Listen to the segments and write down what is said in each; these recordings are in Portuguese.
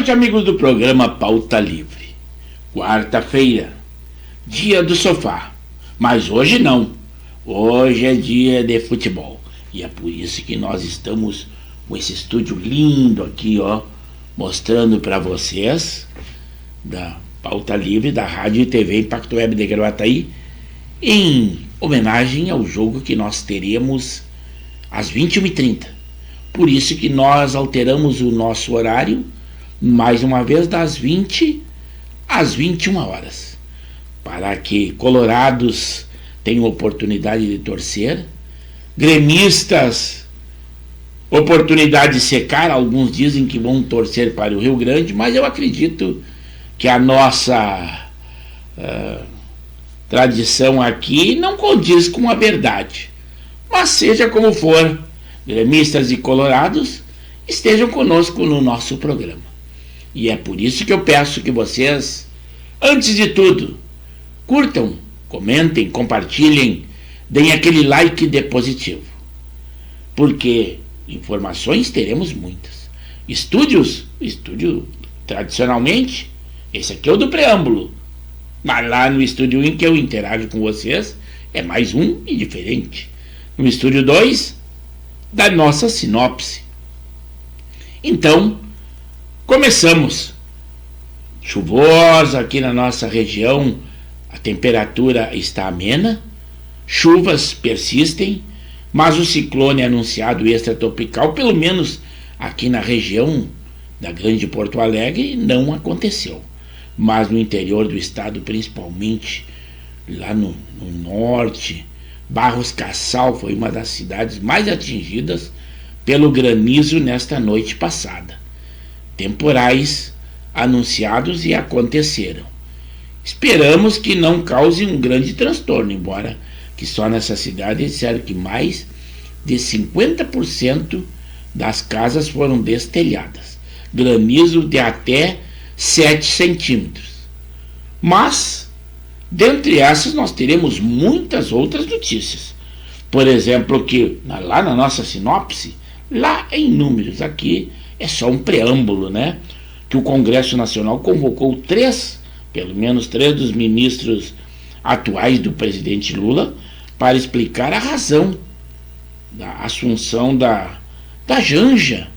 noite, amigos do programa Pauta Livre. Quarta-feira, dia do sofá. Mas hoje não. Hoje é dia de futebol. E é por isso que nós estamos com esse estúdio lindo aqui, ó, mostrando para vocês da Pauta Livre, da Rádio e TV Impacto Web de Gravataí, em homenagem ao jogo que nós teremos às 21h30. Por isso que nós alteramos o nosso horário, mais uma vez, das 20 às 21 horas, para que colorados tenham oportunidade de torcer, gremistas oportunidade de secar. Alguns dizem que vão torcer para o Rio Grande, mas eu acredito que a nossa tradição aqui não condiz com a verdade. Mas seja como for, gremistas e colorados estejam conosco no nosso programa. E é por isso que eu peço que vocês, antes de tudo, curtam, comentem, compartilhem, deem aquele like de positivo. Porque informações teremos muitas. Estúdio tradicionalmente, esse aqui é o do preâmbulo. Mas lá no estúdio em que eu interajo com vocês, é mais um e diferente. No estúdio 2, da nossa sinopse. Então, começamos. Chuvosa aqui na nossa região, a temperatura está amena, chuvas persistem, mas o ciclone anunciado extratropical, pelo menos aqui na região da Grande Porto Alegre, não aconteceu. Mas no interior do estado, principalmente lá no norte, Barros Cassal foi uma das cidades mais atingidas pelo granizo nesta noite passada. Temporais anunciados e aconteceram. Esperamos que não cause um grande transtorno, embora que só nessa cidade disseram que mais de 50% das casas foram destelhadas. Granizo de até 7 centímetros. Mas, dentre essas, nós teremos muitas outras notícias. Por exemplo, que lá na nossa sinopse, lá em números, aqui é só um preâmbulo, né? Que o Congresso Nacional convocou pelo menos três dos ministros atuais do presidente Lula para explicar a razão da assunção da Janja,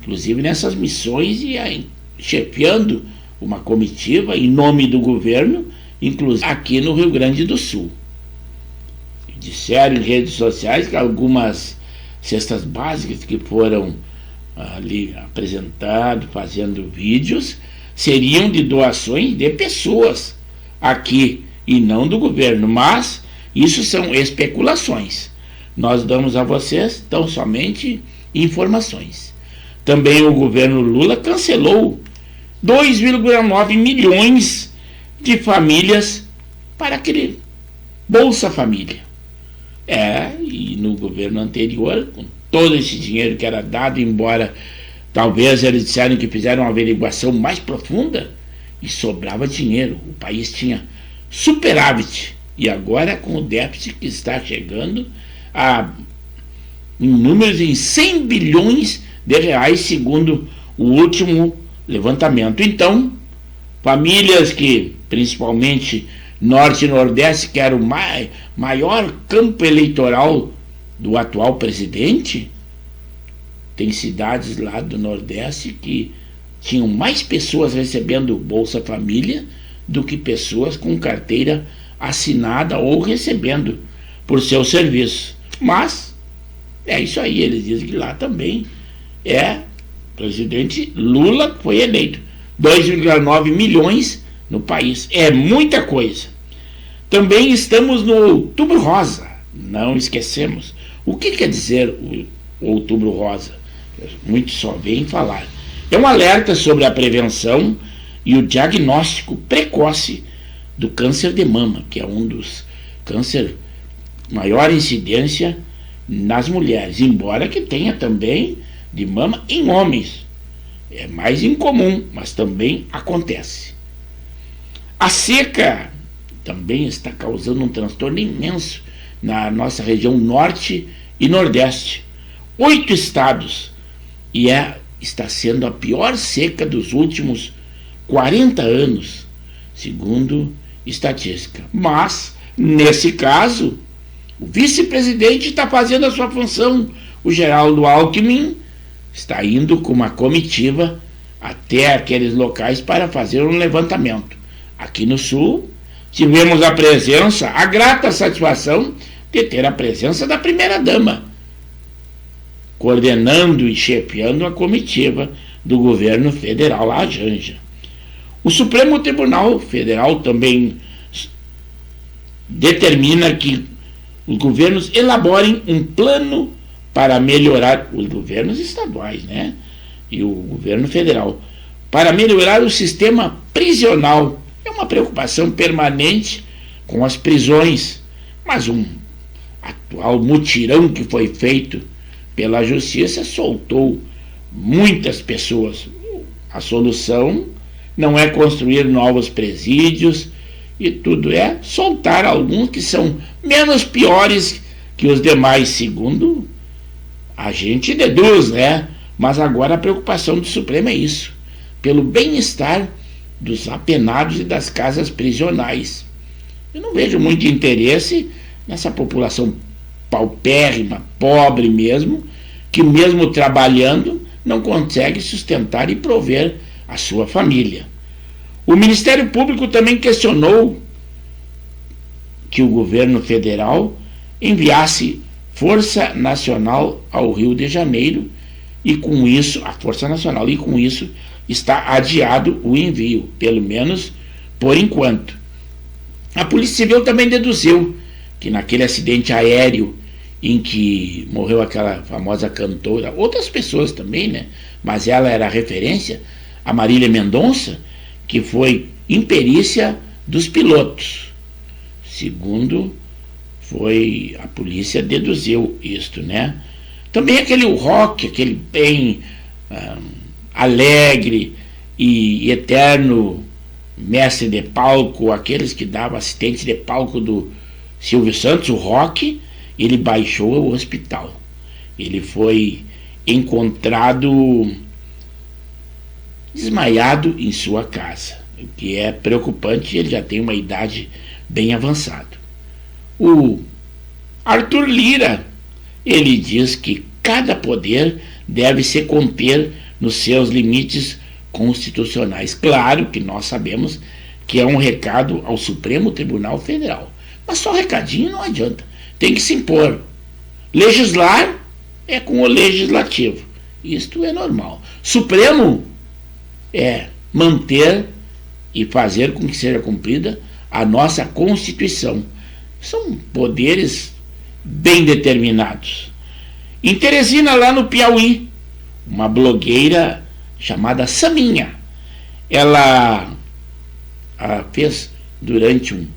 inclusive nessas missões, e aí, chefiando uma comitiva em nome do governo, inclusive aqui no Rio Grande do Sul. Disseram em redes sociais que algumas cestas básicas que foram ali apresentadas, fazendo vídeos, seriam de doações de pessoas aqui e não do governo, mas isso são especulações. Nós damos a vocês tão somente informações. Também o governo Lula cancelou 2,9 milhões de famílias para aquele Bolsa Família. E no governo anterior, com todo esse dinheiro que era dado, embora talvez eles disseram que fizeram uma averiguação mais profunda e sobrava dinheiro, o país tinha superávit, e agora com o déficit que está chegando em números em 100 bilhões de reais, segundo o último levantamento. Então, famílias que, principalmente Norte e Nordeste, que era o maior campo eleitoral do atual presidente, tem cidades lá do Nordeste que tinham mais pessoas recebendo Bolsa Família do que pessoas com carteira assinada ou recebendo por seu serviço. Mas é isso aí, eles dizem que lá também presidente Lula foi eleito. 2,9 milhões no país. É muita coisa. Também estamos no Outubro Rosa. Não esquecemos. O que quer dizer o Outubro Rosa? Muitos só vêm falar. É um alerta sobre a prevenção e o diagnóstico precoce do câncer de mama, que é um dos cânceres maior incidência nas mulheres, embora que tenha também de mama em homens. É mais incomum, mas também acontece. A seca também está causando um transtorno imenso na nossa região norte e nordeste. 8 estados, e é está sendo a pior seca dos últimos 40 anos, segundo estatística. Mas, nesse caso, o vice-presidente está fazendo a sua função. O Geraldo Alckmin está indo com uma comitiva até aqueles locais para fazer um levantamento. Aqui no Sul, tivemos a presença, a grata satisfação de ter a presença da primeira-dama, coordenando e chefiando a comitiva do governo federal, a Janja. O Supremo Tribunal Federal também determina que os governos elaborem um plano para melhorar, os governos estaduais, né? E o governo federal, para melhorar o sistema prisional. É uma preocupação permanente com as prisões, mas um atual mutirão que foi feito pela justiça soltou muitas pessoas. A solução não é construir novos presídios, e tudo é soltar alguns que são menos piores que os demais, segundo a gente deduz, né? Mas agora a preocupação do Supremo é isso, pelo bem-estar dos apenados e das casas prisionais. Eu não vejo muito interesse nessa população paupérrima, pobre mesmo, que mesmo trabalhando não consegue sustentar e prover a sua família. O Ministério Público também questionou que o governo federal enviasse Força Nacional ao Rio de Janeiro, e com isso, a Força Nacional, e com isso está adiado o envio, pelo menos por enquanto. A Polícia Civil também deduziu que naquele acidente aéreo em que morreu aquela famosa cantora, outras pessoas também, né? Mas ela era a referência, a Marília Mendonça, que foi imperícia dos pilotos. Segundo a polícia deduziu isto, né? Também aquele rock, aquele bem alegre e eterno mestre de palco, aqueles que davam assistente de palco do Silvio Santos, o Rock, ele baixou ao hospital. Ele foi encontrado desmaiado em sua casa, o que é preocupante. Ele já tem uma idade bem avançada. O Arthur Lira, ele diz que cada poder deve se conter nos seus limites constitucionais. Claro que nós sabemos que é um recado ao Supremo Tribunal Federal, mas só recadinho não adianta, tem que se impor. Legislar é com o legislativo, isto é normal. Supremo é manter e fazer com que seja cumprida a nossa Constituição. São poderes bem determinados. Em Teresina, lá no Piauí, uma blogueira chamada Saminha, ela fez durante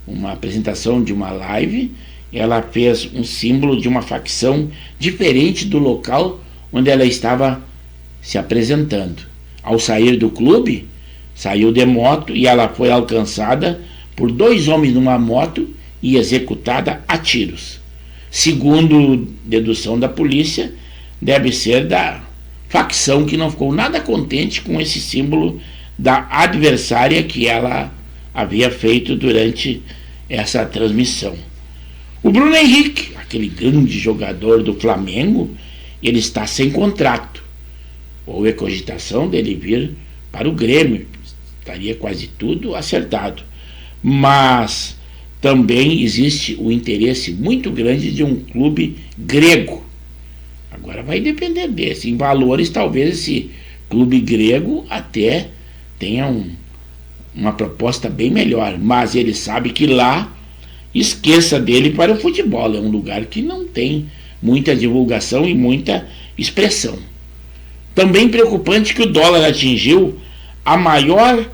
uma apresentação de uma live, ela fez um símbolo de uma facção diferente do local onde ela estava se apresentando. Ao sair do clube, saiu de moto e ela foi alcançada por 2 homens numa moto e executada a tiros. Segundo dedução da polícia, deve ser da facção que não ficou nada contente com esse símbolo da adversária que ela havia feito durante essa transmissão. O Bruno Henrique, aquele grande jogador do Flamengo, ele está sem contrato. Houve a cogitação dele vir para o Grêmio, estaria quase tudo acertado. Mas também existe o interesse muito grande de um clube grego. Agora vai depender desse. Em valores, talvez esse clube grego até tenha uma proposta bem melhor, mas ele sabe que lá, esqueça dele para o futebol. É um lugar que não tem muita divulgação e muita expressão. Também preocupante que o dólar atingiu o maior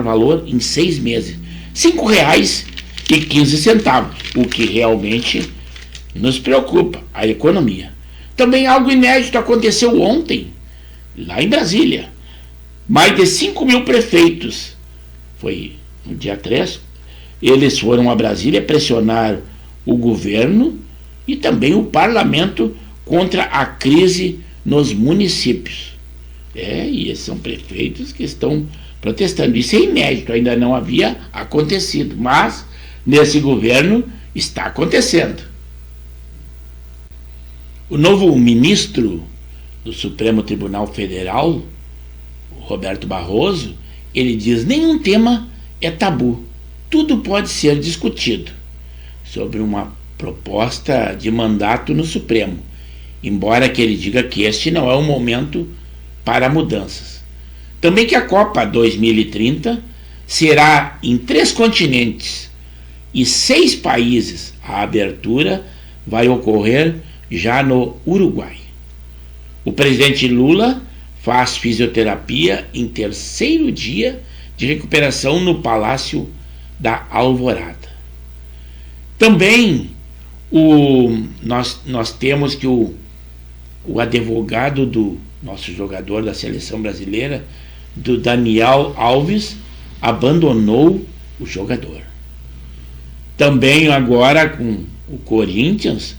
valor em 6 meses, R$ 5,15, o que realmente nos preocupa, a economia. Também algo inédito aconteceu ontem, lá em Brasília. Mais de 5 mil prefeitos, foi no dia 3, eles foram a Brasília pressionar o governo e também o parlamento contra a crise nos municípios. E esses são prefeitos que estão protestando. Isso é inédito, ainda não havia acontecido, mas nesse governo está acontecendo. O novo ministro do Supremo Tribunal Federal, Roberto Barroso, ele diz: nenhum tema é tabu, tudo pode ser discutido, sobre uma proposta de mandato no Supremo, embora que ele diga que este não é o momento para mudanças. Também que a Copa 2030 será em 3 continentes e 6 países. A abertura vai ocorrer já no Uruguai. O presidente Lula faz fisioterapia em 3º dia de recuperação no Palácio da Alvorada. Também nós temos que o advogado do nosso jogador da seleção brasileira, do Daniel Alves, abandonou o jogador. Também agora com o Corinthians,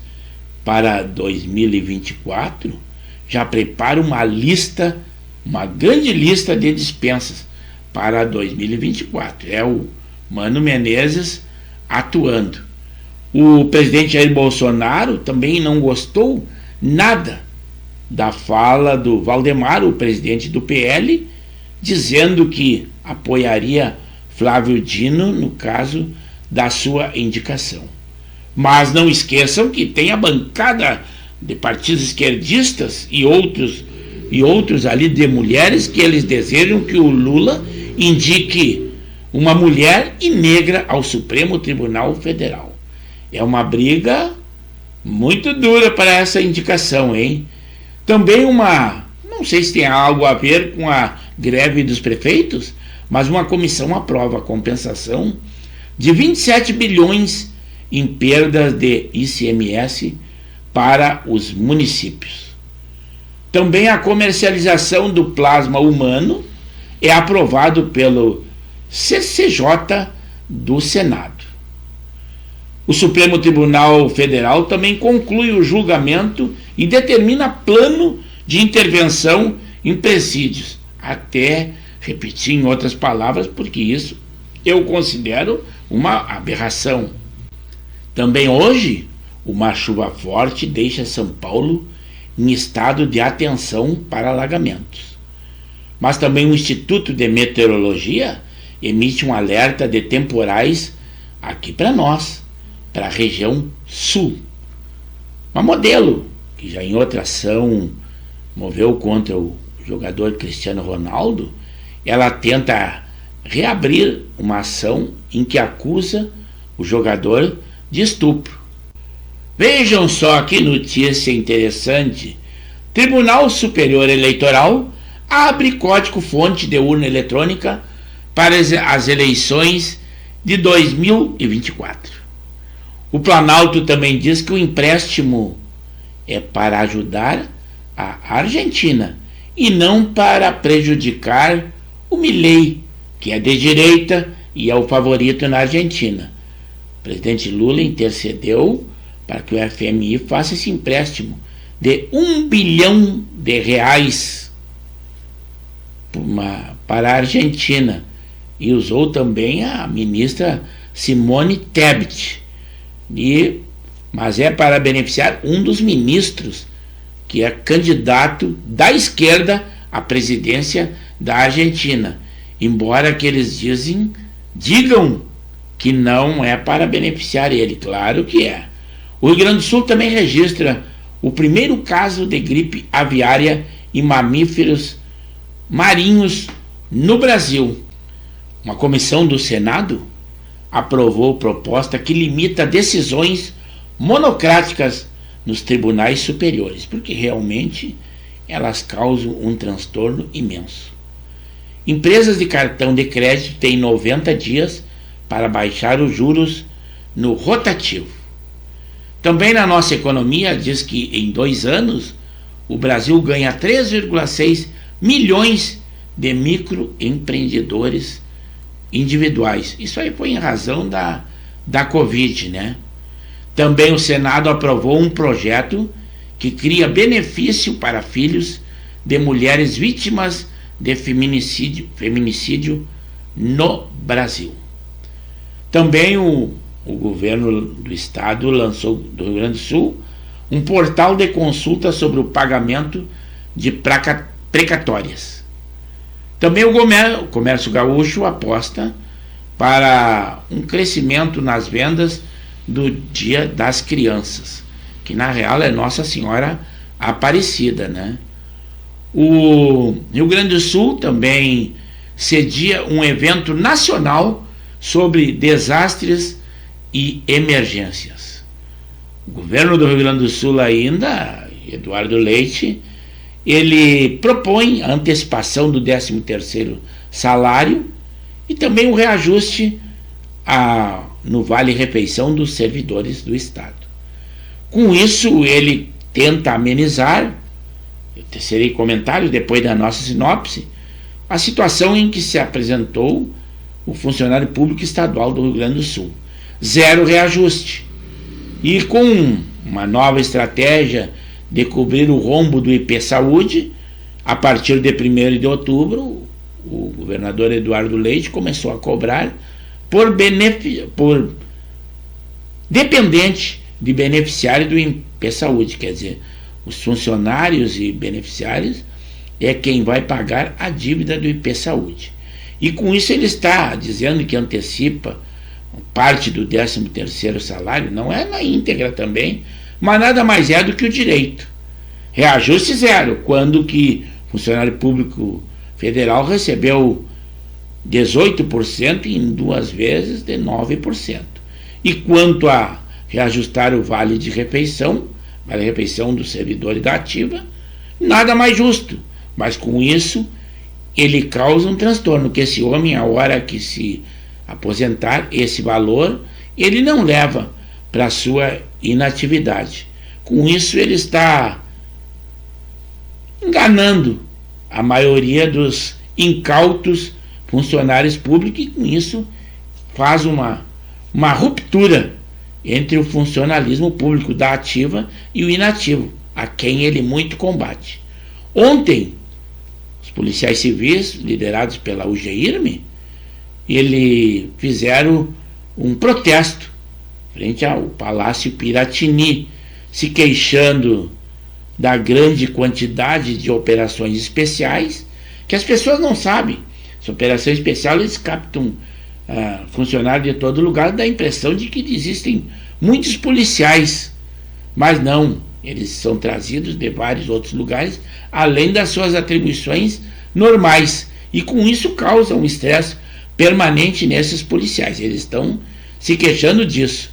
para 2024, já prepara uma grande lista de dispensas para 2024. É o Mano Menezes atuando. O presidente Jair Bolsonaro também não gostou nada da fala do Valdemar, o presidente do PL, dizendo que apoiaria Flávio Dino no caso da sua indicação. Mas não esqueçam que tem a bancada de partidos esquerdistas e outros ali de mulheres que eles desejam que o Lula indique uma mulher e negra ao Supremo Tribunal Federal. É uma briga muito dura para essa indicação, hein? Também não sei se tem algo a ver com a greve dos prefeitos, mas uma comissão aprova a compensação de 27 bilhões em perdas de ICMS para os municípios. Também a comercialização do plasma humano é aprovado pelo CCJ do Senado. O Supremo Tribunal Federal também conclui o julgamento e determina plano de intervenção em presídios. Até repetir em outras palavras, porque isso eu considero uma aberração. Também hoje, uma chuva forte deixa São Paulo em estado de atenção para alagamentos. Mas também o Instituto de Meteorologia emite um alerta de temporais aqui para nós, para a região sul. Uma modelo que já em outra ação moveu contra o jogador Cristiano Ronaldo, ela tenta reabrir uma ação em que acusa o jogador de estupro. Vejam só que notícia interessante. Tribunal Superior Eleitoral abre código-fonte de urna eletrônica para as eleições de 2024. O Planalto também diz que o empréstimo é para ajudar a Argentina e não para prejudicar o Milei, que é de direita e é o favorito na Argentina. O presidente Lula intercedeu para que o FMI faça esse empréstimo de R$1 bilhão para a Argentina, e usou também a ministra Simone Tebet, mas é para beneficiar um dos ministros que é candidato da esquerda à presidência da Argentina, embora que eles digam que não é para beneficiar ele. Claro que é. O Rio Grande do Sul também registra o primeiro caso de gripe aviária em mamíferos marinhos no Brasil. Uma comissão do Senado aprovou proposta que limita decisões monocráticas nos tribunais superiores, porque realmente elas causam um transtorno imenso. Empresas de cartão de crédito têm 90 dias para baixar os juros no rotativo. Também na nossa economia diz que em 2 anos o Brasil ganha 3,6 milhões de microempreendedores individuais. Isso aí foi em razão da Covid, né? Também o Senado aprovou um projeto que cria benefício para filhos de mulheres vítimas de feminicídio no Brasil. Também o governo do estado lançou, do Rio Grande do Sul, um portal de consulta sobre o pagamento de precatórias. Também o comércio gaúcho aposta para um crescimento nas vendas do Dia das Crianças, que na real é Nossa Senhora Aparecida, né? O Rio Grande do Sul também cedia um evento nacional sobre desastres e emergências. O governo do Rio Grande do Sul ainda, Eduardo Leite, ele propõe a antecipação do 13º salário e também o reajuste no Vale-Refeição dos servidores do Estado. Com isso, ele tenta amenizar, eu tecerei comentários depois da nossa sinopse, a situação em que se apresentou o funcionário público estadual do Rio Grande do Sul. Zero reajuste. E com uma nova estratégia de cobrir o rombo do IP Saúde, a partir de 1º de outubro, o governador Eduardo Leite começou a cobrar por dependente de beneficiário do IP Saúde, quer dizer, os funcionários e beneficiários é quem vai pagar a dívida do IP Saúde. E com isso ele está dizendo que antecipa parte do 13º salário, não é na íntegra também, mas nada mais é do que o direito. Reajuste zero, quando que o funcionário público federal recebeu 18% em 2 vezes de 9%. E quanto a reajustar o vale de refeição, vale-refeição do servidor e da ativa, nada mais justo. Mas com isso, ele causa um transtorno, que esse homem, a hora que se aposentar, esse valor, ele não leva para a sua inatividade. Com isso, ele está enganando a maioria dos incautos funcionários públicos e com isso faz uma ruptura entre o funcionalismo público da ativa e o inativo, a quem ele muito combate. Ontem, os policiais civis, liderados pela UGIRME, eles fizeram um protesto frente ao Palácio Piratini, se queixando da grande quantidade de operações especiais, que as pessoas não sabem. Essa operação especial, eles captam funcionários de todo lugar, dá a impressão de que existem muitos policiais, mas não, eles são trazidos de vários outros lugares, além das suas atribuições normais, e com isso causa um estresse permanente nesses policiais. Eles estão se queixando disso,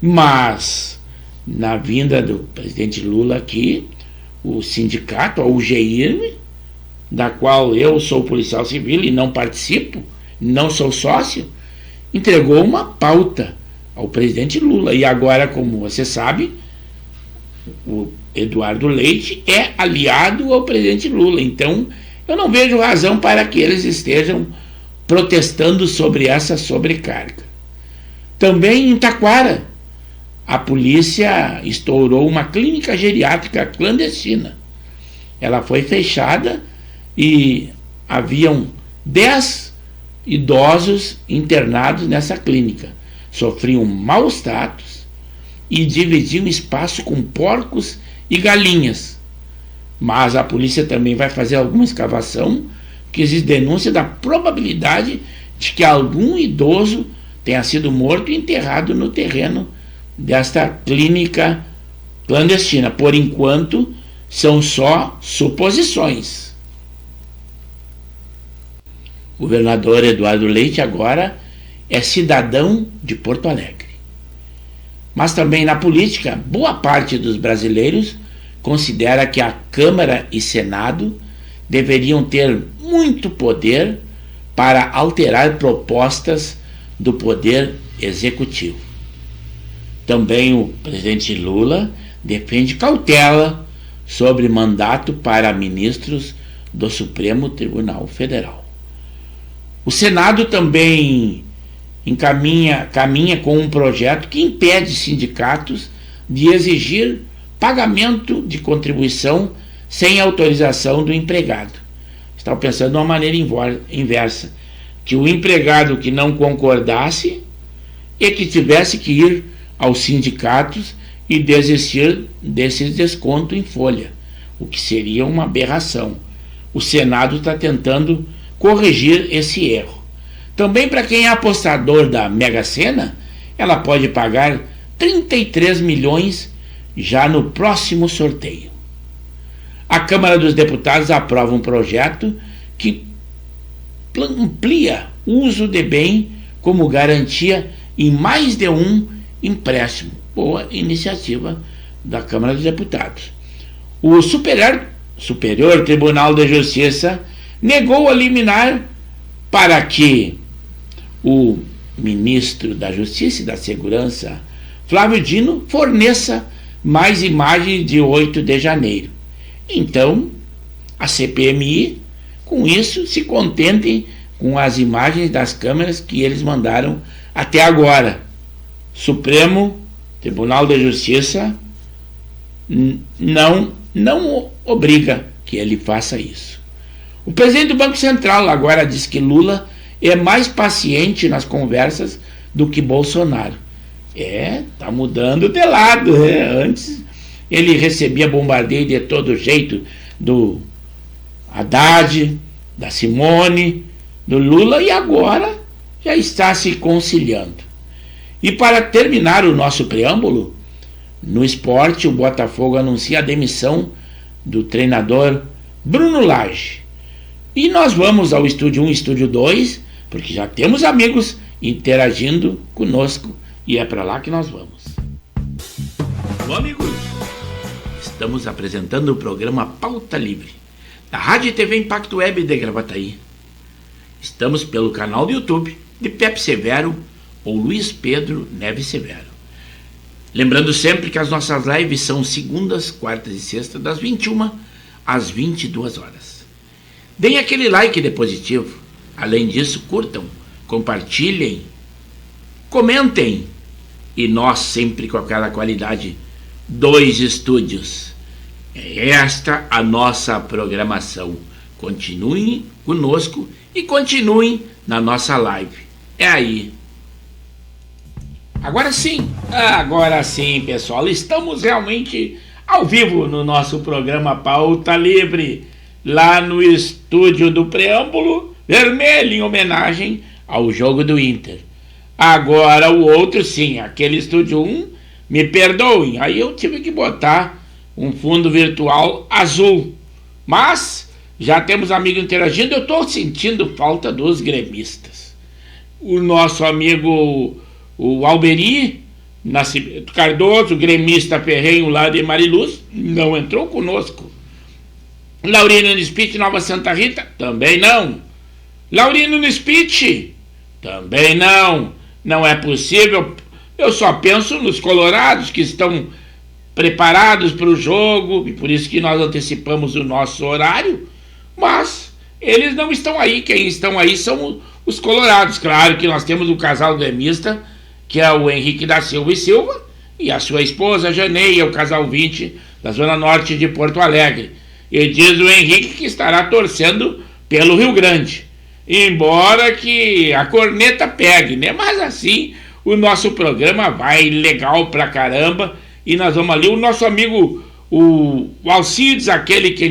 mas na vinda do presidente Lula aqui, o sindicato, a UGIRME, da qual eu sou policial civil e não participo, não sou sócio, entregou uma pauta ao presidente Lula. E agora, como você sabe, o Eduardo Leite é aliado ao presidente Lula. Então, eu não vejo razão para que eles estejam protestando sobre essa sobrecarga. Também em Taquara, a polícia estourou uma clínica geriátrica clandestina. Ela foi fechada e haviam 10 idosos internados nessa clínica. Sofriam maus tratos e dividiam espaço com porcos e galinhas. Mas a polícia também vai fazer alguma escavação, que existe denúncia da probabilidade de que algum idoso tenha sido morto e enterrado no terreno desta clínica clandestina. Por enquanto, são só suposições. O governador Eduardo Leite agora é cidadão de Porto Alegre. Mas também na política, boa parte dos brasileiros considera que a Câmara e Senado deveriam ter muito poder para alterar propostas do Poder Executivo. Também o presidente Lula defende cautela sobre mandato para ministros do Supremo Tribunal Federal. O Senado também caminha com um projeto que impede sindicatos de exigir pagamento de contribuição sem autorização do empregado. Estava pensando de uma maneira inversa, que o empregado que não concordasse e que tivesse que ir aos sindicatos e desistir desses descontos em folha, o que seria uma aberração. O Senado está tentando corrigir esse erro. Também para quem é apostador da Mega Sena, ela pode pagar 33 milhões já no próximo sorteio. A Câmara dos Deputados aprova um projeto que amplia o uso de bem como garantia em mais de um empréstimo. Boa iniciativa da Câmara dos Deputados. O Superior Tribunal de Justiça negou a liminar para que o ministro da Justiça e da Segurança, Flávio Dino, forneça mais imagens de 8 de janeiro. Então, a CPMI, com isso, se contente com as imagens das câmeras que eles mandaram até agora. Supremo Tribunal de Justiça não obriga que ele faça isso. O presidente do Banco Central agora diz que Lula é mais paciente nas conversas do que Bolsonaro. Tá mudando de lado. Antes ele recebia bombardeio de todo jeito do Haddad, da Simone, do Lula, e agora já está se conciliando. E para terminar o nosso preâmbulo, no esporte, o Botafogo anuncia a demissão do treinador Bruno Lage. E nós vamos ao Estúdio 1 e Estúdio 2, porque já temos amigos interagindo conosco, e é para lá que nós vamos. Olá, amigos! Estamos apresentando o programa Pauta Livre, da Rádio e TV Impacto Web de Gravataí. Estamos pelo canal do YouTube de Pepe Severo ou Luiz Pedro Neves Severo. Lembrando sempre que as nossas lives são segundas, quartas e sextas, das 21 às 22 horas. Deem aquele like de positivo. Além disso, curtam, compartilhem, comentem. E nós sempre com aquela qualidade, 2 estúdios. É esta a nossa programação. Continuem conosco e continuem na nossa live. É aí. Agora sim, pessoal, estamos realmente ao vivo no nosso programa Pauta Livre, lá no estúdio do Preâmbulo Vermelho, em homenagem ao jogo do Inter. Agora o outro sim, aquele estúdio 1, me perdoem, aí eu tive que botar um fundo virtual azul, mas já temos amigos interagindo. Eu estou sentindo falta dos gremistas. O nosso amigo o Alberi Nascimento Cardoso, gremista ferrenho lá de Mariluz, não entrou conosco. Laurino Nispit, Nova Santa Rita, também não. Laurino Nispit, também não. Não é possível. Eu só penso nos colorados que estão preparados para o jogo, e por isso que nós antecipamos o nosso horário, mas eles não estão aí. Quem estão aí são os colorados. Claro que nós temos um casal gremista, que é o Henrique da Silva e Silva, e a sua esposa Janeia, o casal 20 da Zona Norte de Porto Alegre. E diz o Henrique que estará torcendo pelo Rio Grande, embora que a corneta pegue, né? Mas assim, o nosso programa vai legal pra caramba, e nós vamos ali. O nosso amigo, o Alcides, aquele que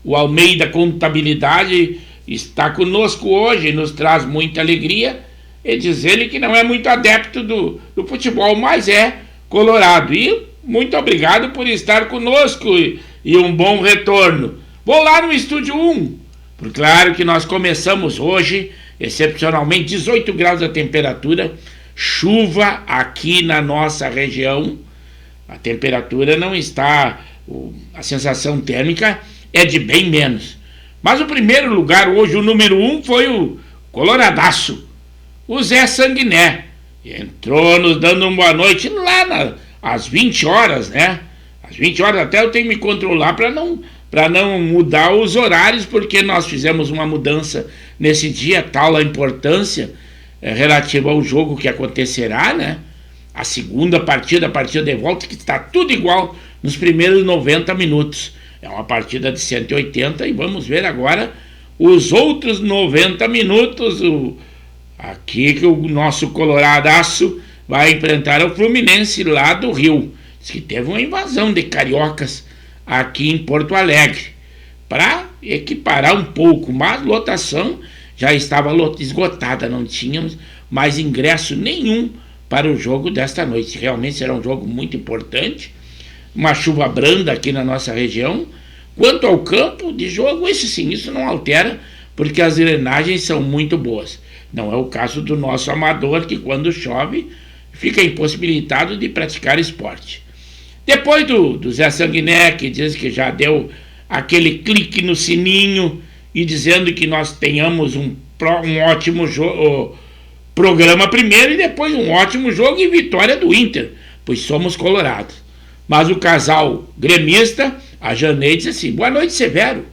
o Almeida Contabilidade, está conosco hoje, nos traz muita alegria. E diz ele que não é muito adepto do futebol, mas é colorado. E muito obrigado por estar conosco, e um bom retorno. Vou lá no Estúdio 1, porque claro que nós começamos hoje, excepcionalmente, 18 graus da temperatura, chuva aqui na nossa região. A temperatura não está, a sensação térmica é de bem menos. Mas o primeiro lugar hoje, o número 1, foi o coloradaço, o Zé Sanguiné. Entrou nos dando uma boa noite lá às 20 horas, né? Às 20 horas até eu tenho que me controlar para não mudar os horários, porque nós fizemos uma mudança nesse dia, tal a importância relativa ao jogo que acontecerá, né? a segunda partida, a partida de volta, que está tudo igual nos primeiros 90 minutos. É uma partida de 180 e vamos ver agora os outros 90 minutos. Aqui que o nosso coloradaço vai enfrentar o Fluminense lá do Rio. Diz que teve uma invasão de cariocas aqui em Porto Alegre para equiparar um pouco, mas lotação já estava esgotada, não tínhamos mais ingresso nenhum para o jogo desta noite. Realmente será um jogo muito importante, uma chuva branda aqui na nossa região. Quanto ao campo de jogo, isso não altera, porque as drenagens são muito boas. Não é o caso do nosso amador, que quando chove fica impossibilitado de praticar esporte. Depois do Zé Sanguiné, que diz que já deu aquele clique no sininho e dizendo que nós tenhamos um ótimo programa primeiro e depois um ótimo jogo e vitória do Inter, pois somos colorados. Mas o casal gremista, a Janeide, disse assim: boa noite, Severo,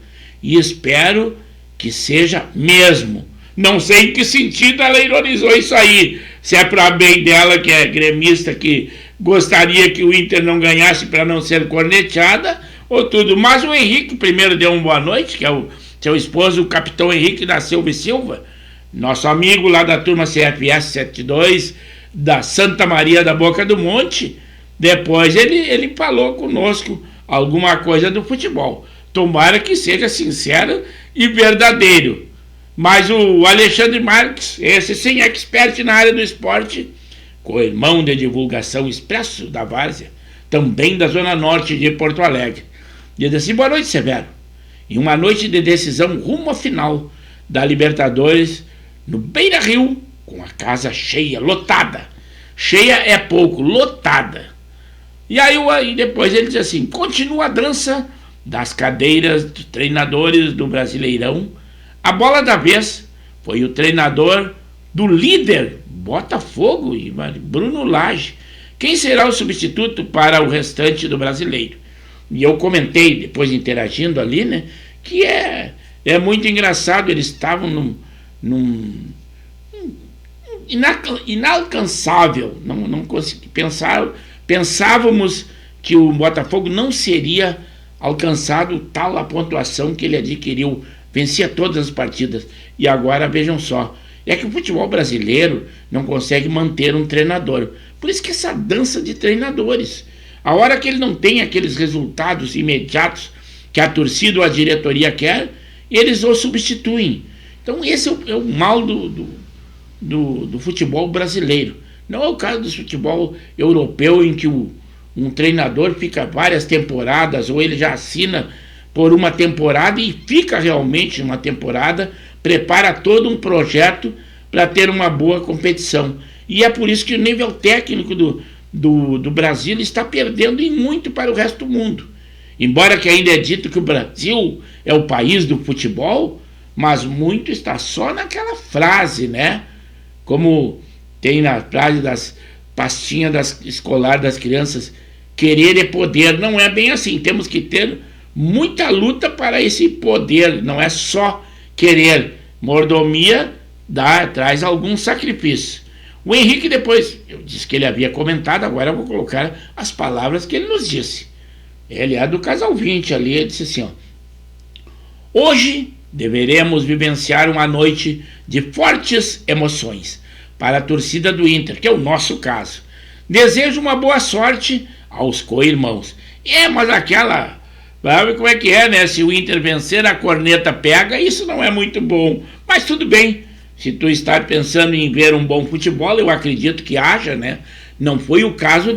e espero que seja mesmo. Não sei em que sentido ela ironizou isso aí, se é para bem dela, que é gremista, que gostaria que o Inter não ganhasse para não ser corneteada, ou tudo. Mas o Henrique primeiro deu uma boa noite, que é o seu esposo, o capitão Henrique da Silva e Silva, nosso amigo lá da turma CFS 72, da Santa Maria da Boca do Monte. Depois ele falou conosco alguma coisa do futebol. Tomara que seja sincero e verdadeiro. Mas o Alexandre Marques, esse sim expert na área do esporte, co-irmão de divulgação Expresso da Várzea, também da Zona Norte de Porto Alegre, diz assim: boa noite, Severo. Em uma noite de decisão rumo à final da Libertadores, no Beira Rio, com a casa cheia, lotada. Cheia é pouco, lotada. E aí depois ele diz assim: continua a dança das cadeiras dos treinadores do Brasileirão. A bola da vez foi o treinador do líder Botafogo, Bruno Lage. Quem será o substituto para o restante do Brasileiro? E eu comentei, depois interagindo ali, né, que é muito engraçado. Eles estavam inalcançável, não consegui pensar. Pensávamos que o Botafogo não seria alcançado tal a pontuação que ele adquiriu, vencia todas as partidas. E agora vejam só, é que o futebol brasileiro não consegue manter um treinador. Por isso que essa dança de treinadores, a hora que ele não tem aqueles resultados imediatos que a torcida ou a diretoria quer, eles o substituem. Então esse é o mal do futebol brasileiro. Não é o caso do futebol europeu, em que um treinador fica várias temporadas, ou ele já assina por uma temporada e fica realmente uma temporada, prepara todo um projeto para ter uma boa competição. E é por isso que o nível técnico do Brasil está perdendo e muito para o resto do mundo. Embora que ainda é dito que o Brasil é o país do futebol, mas muito está só naquela frase, né? Como tem na frase das pastinhas escolar das crianças: querer é poder. Não é bem assim, temos que ter muita luta para esse poder, não é só querer. Mordomia traz algum sacrifício. O Henrique depois, eu disse que ele havia comentado, agora eu vou colocar as palavras que ele nos disse. Ele é do Casal 20 ali, ele disse assim: ó, hoje deveremos vivenciar uma noite de fortes emoções para a torcida do Inter, que é o nosso caso. Desejo uma boa sorte aos co-irmãos. Mas aquela... Sabe como é que é, né? Se o Inter vencer, a corneta pega. Isso não é muito bom. Mas tudo bem. Se tu está pensando em ver um bom futebol, eu acredito que haja, né? Não foi o caso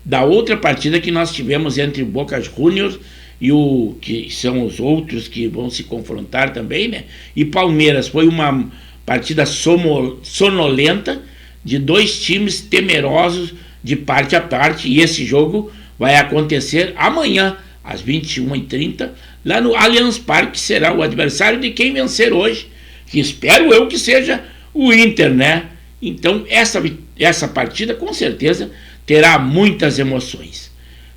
da outra partida que nós tivemos entre Boca Juniors e que são os outros que vão se confrontar também, né? E Palmeiras. Foi uma partida sonolenta de dois times temerosos de parte a parte. E esse jogo vai acontecer amanhã, às 21h30, lá no Allianz Parque. Será o adversário de quem vencer hoje, que espero eu que seja o Inter, né? Então essa partida com certeza terá muitas emoções.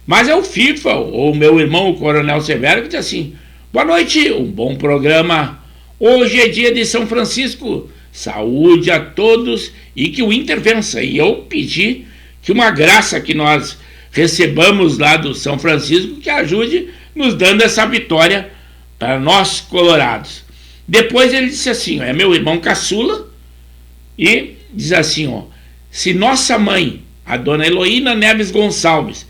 Mas é o FIFA, ou meu irmão, o Coronel Severo, que diz assim: boa noite, um bom programa. Hoje é dia de São Francisco, saúde a todos e que o Inter vença. E eu pedi que uma graça que nós recebamos lá do São Francisco que ajude nos dando essa vitória para nós colorados. Depois ele disse assim, é meu irmão caçula, e diz assim, se nossa mãe, a dona Heloína Neves Gonçalves,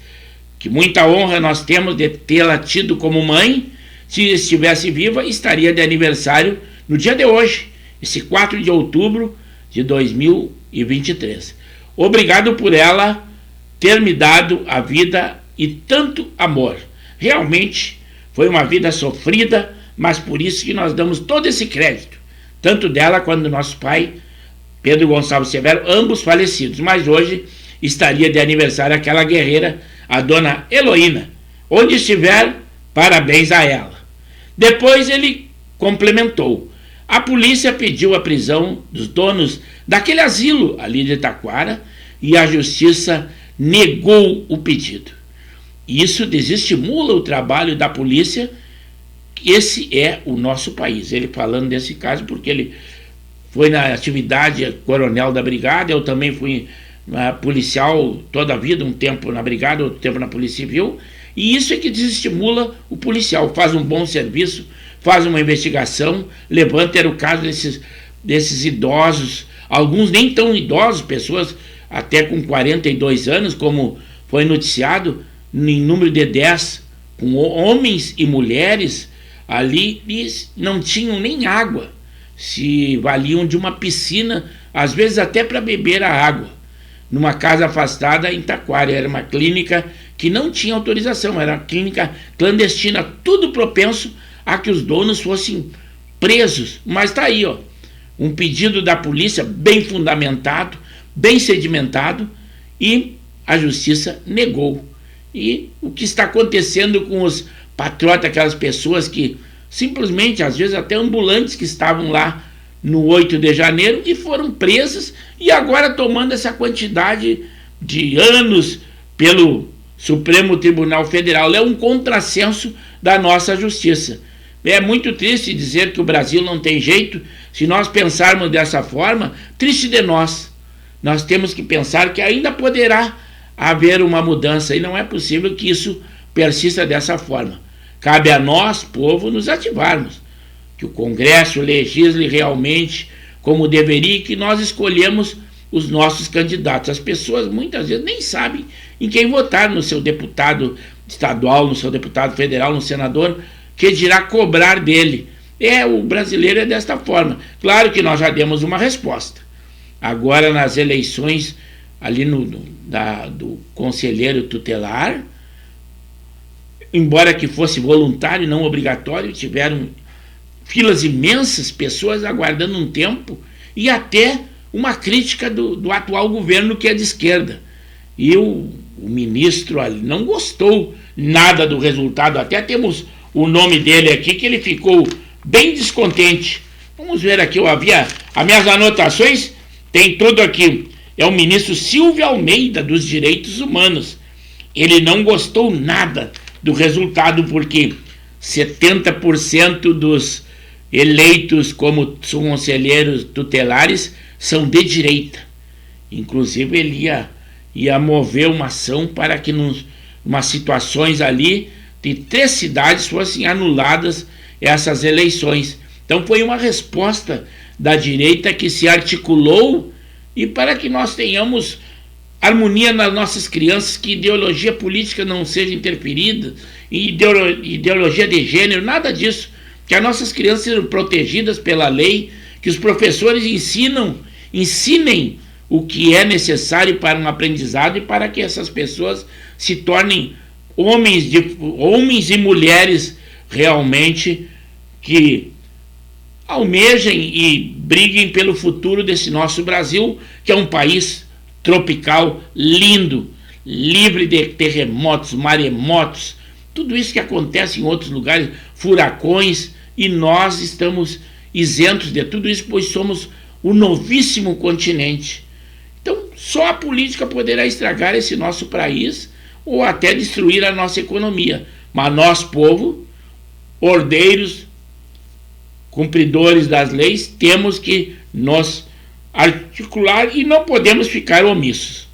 que muita honra nós temos de tê-la tido como mãe, se estivesse viva, estaria de aniversário no dia de hoje, esse 4 de outubro de 2023. Obrigado por ela ter me dado a vida e tanto amor. Realmente foi uma vida sofrida, mas por isso que nós damos todo esse crédito, tanto dela quanto do nosso pai, Pedro Gonçalves Severo, ambos falecidos. Mas hoje estaria de aniversário aquela guerreira, a dona Heloína. Onde estiver, parabéns a ela. Depois ele complementou. A polícia pediu a prisão dos donos daquele asilo ali de Taquara e a justiça negou o pedido. Isso desestimula o trabalho da polícia. Esse é o nosso país. Ele falando desse caso porque ele foi na atividade coronel da brigada, eu também fui policial toda a vida, um tempo na brigada, outro tempo na Polícia Civil, e isso é que desestimula o policial, faz um bom serviço, faz uma investigação, levanta, era o caso desses idosos, alguns nem tão idosos, pessoas até com 42 anos, como foi noticiado, em número de 10, com homens e mulheres ali, e não tinham nem água, se valiam de uma piscina, às vezes até para beber a água, numa casa afastada em Taquara. Era uma clínica que não tinha autorização, era uma clínica clandestina, tudo propenso a que os donos fossem presos. Mas está aí, um pedido da polícia bem fundamentado, bem sedimentado, e a justiça negou. E o que está acontecendo com os patriotas, aquelas pessoas que simplesmente, às vezes até ambulantes que estavam lá no 8 de janeiro e foram presas e agora tomando essa quantidade de anos pelo Supremo Tribunal Federal. É um contrassenso da nossa justiça. É muito triste dizer que o Brasil não tem jeito. Se nós pensarmos dessa forma, triste de nós. Nós temos que pensar que ainda poderá haver uma mudança e não é possível que isso persista dessa forma. Cabe a nós, povo, nos ativarmos, que o Congresso legisle realmente como deveria e que nós escolhemos os nossos candidatos. As pessoas muitas vezes nem sabem em quem votar, no seu deputado estadual, no seu deputado federal, no senador, que dirá cobrar dele. O brasileiro é desta forma. Claro que nós já demos uma resposta. Agora, nas eleições ali do conselheiro tutelar, embora que fosse voluntário e não obrigatório, tiveram filas imensas, pessoas aguardando um tempo, e até uma crítica do atual governo, que é de esquerda. E o ministro ali não gostou nada do resultado, até temos o nome dele aqui, que ele ficou bem descontente. Vamos ver aqui, as minhas anotações, tem tudo aqui. É o ministro Silvio Almeida, dos Direitos Humanos. Ele não gostou nada do resultado, porque 70% dos eleitos como conselheiros tutelares são de direita. Inclusive ele ia mover uma ação para que umas situações ali de 3 cidades fossem anuladas essas eleições. Então foi uma resposta da direita que se articulou, e para que nós tenhamos harmonia nas nossas crianças, que ideologia política não seja interferida, ideologia de gênero, nada disso, que as nossas crianças sejam protegidas pela lei, que os professores ensinem o que é necessário para um aprendizado e para que essas pessoas se tornem homens e mulheres realmente que almejem e briguem pelo futuro desse nosso Brasil, que é um país tropical, lindo, livre de terremotos, maremotos, tudo isso que acontece em outros lugares, furacões, e nós estamos isentos de tudo isso, pois somos o novíssimo continente. Então, só a política poderá estragar esse nosso país ou até destruir a nossa economia. Mas nós, povo, ordeiros, cumpridores das leis, temos que nos articular e não podemos ficar omissos.